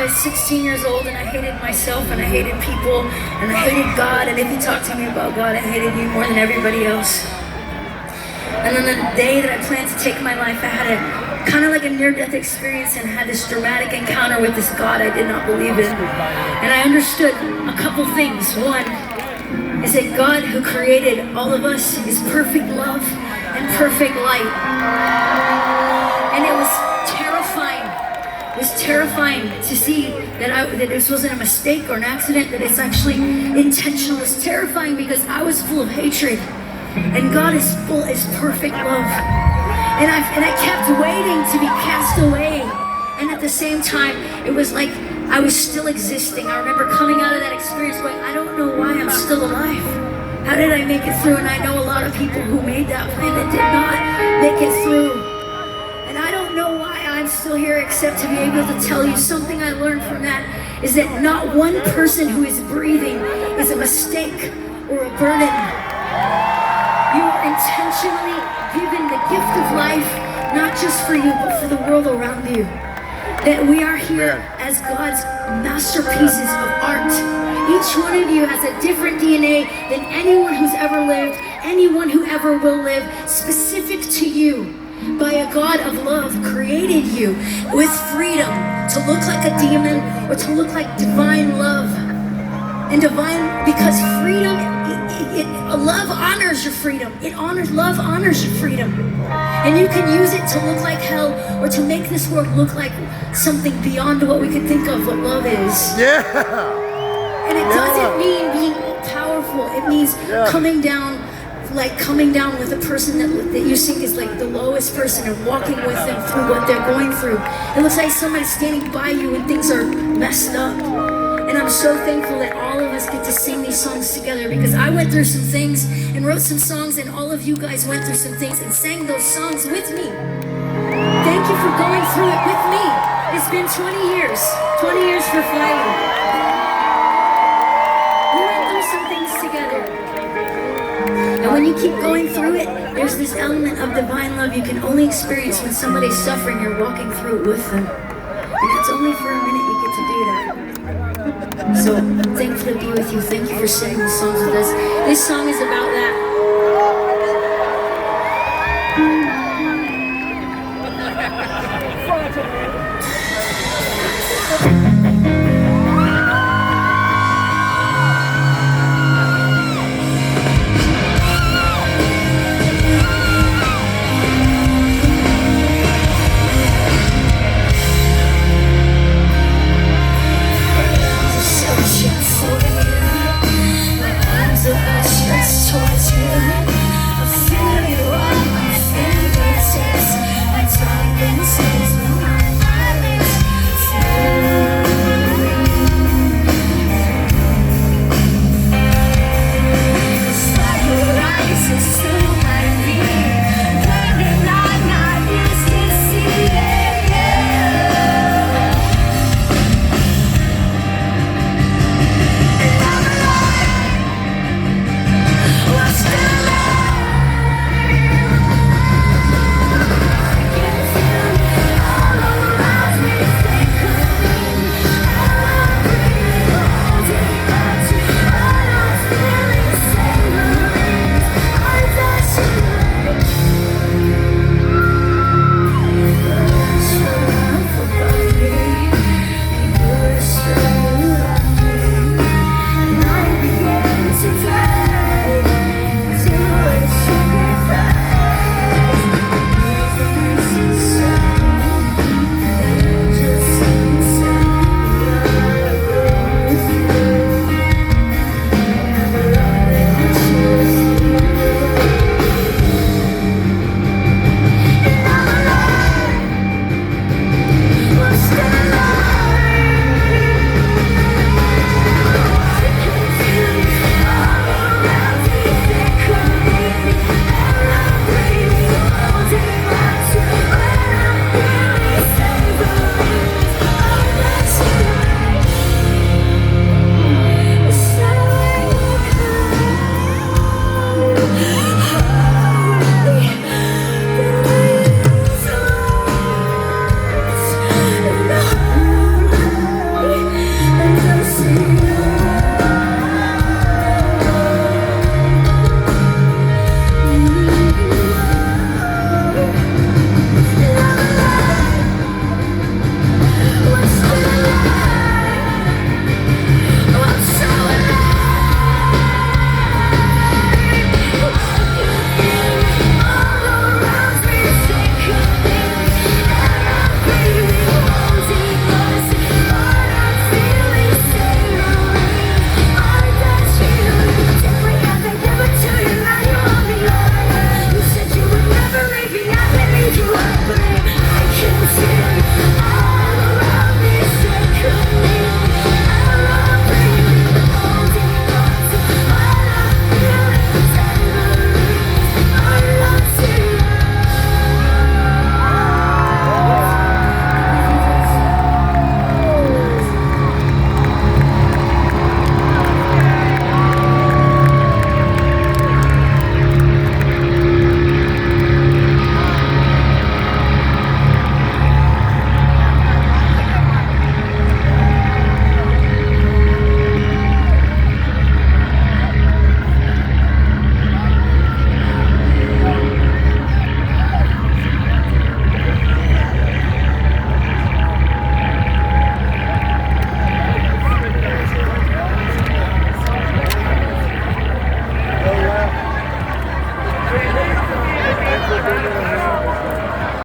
was 16 years old and I hated myself and I hated people and I hated God, and if you talked to me about God, I hated you more than everybody else. And then the day that I planned to take my life, I had a kind of like a near-death experience and had this dramatic encounter with this God I did not believe in. And I understood a couple things. One is that God, who created all of us, is perfect love and perfect light. And it was terrifying. It was terrifying to see that this wasn't a mistake or an accident, that it's actually intentional. It's terrifying because I was full of hatred, and God is perfect love. And I kept waiting to be cast away. And at the same time, it was like I was still existing. I remember coming out of that experience going, I don't know why I'm still alive. How did I make it through? And I know a lot of people who made that plan that did not make it through. And I don't know why I'm still here except to be able to tell you something I learned from that is that not one person who is breathing is a mistake or a burden. You are intentionally given the gift of life, not just for you, but for the world around you. That we are here as God's masterpieces of art. Each one of you has a different DNA than anyone who's ever lived, anyone who ever will live, specific to you by a God of love, created you with freedom to look like a demon or to look like divine love. And divine, because freedom, love honors your freedom. Love honors your freedom. And you can use it to look like hell or to make this world look like something beyond what we can think of what love is. Yeah. And it doesn't mean being powerful. It means coming down with a person that you think is like the lowest person and walking with them through what they're going through. It looks like somebody's standing by you when things are messed up. And I'm so thankful that all of us get to sing these songs together, because I went through some things and wrote some songs, and all of you guys went through some things and sang those songs with me. Thank you for going through it with me. It's been 20 years for Flyleaf. We went through some things together. And when you keep going through it, there's this element of divine love you can only experience when somebody's suffering. You're walking through it with them. And it's only for a minute you get to do that. So, thankful to be with you. Thank you for singing the songs with us. This song is about that. Towards you, I feel you on my fingertips. My tongue been